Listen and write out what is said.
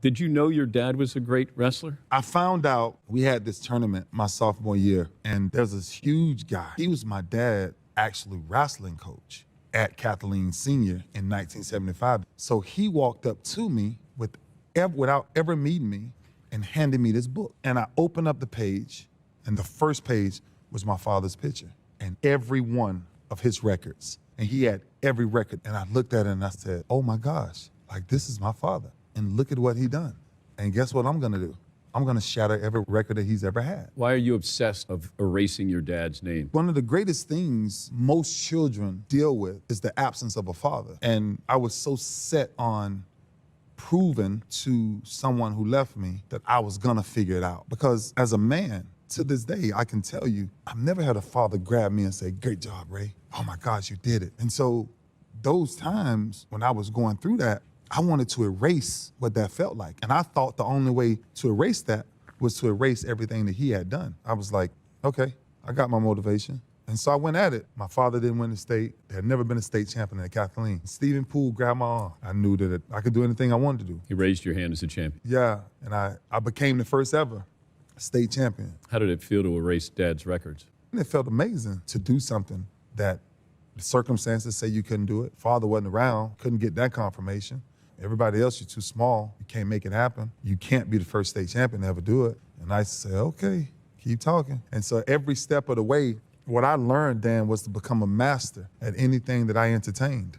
Did you know your dad was a great wrestler? I found out we had this tournament my sophomore year, and there's this huge guy. He was my dad, actually wrestling coach at Kathleen Senior in 1975. So he walked up to me without ever meeting me and handed me this book. And I opened up the page, and the first page was my father's picture and every one of his records. And he had every record. And I looked at it and I said, oh my gosh, like this is my father. And look at what he done. And guess what I'm gonna do? I'm gonna shatter every record that he's ever had. Why are you obsessed of erasing your dad's name? One of the greatest things most children deal with is the absence of a father. And I was so set on proving to someone who left me that I was gonna figure it out. Because as a man, to this day, I can tell you, I've never had a father grab me and say, great job, Ray. Oh my gosh, you did it. And so those times when I was going through that, I wanted to erase what that felt like. And I thought the only way to erase that was to erase everything that he had done. I was like, okay, I got my motivation. And so I went at it. My father didn't win the state. There had never been a state champion at Kathleen. Stephen Poole grabbed my arm. I knew that I could do anything I wanted to do. He raised your hand as a champion. Yeah, and I became the first ever state champion. How did it feel to erase dad's records? And it felt amazing to do something that the circumstances say you couldn't do it. Father wasn't around, couldn't get that confirmation. Everybody else, you're too small. You can't make it happen. You can't be the first state champion to ever do it. And I said, okay, keep talking. And so every step of the way, what I learned, Dan, was to become a master at anything that I entertained.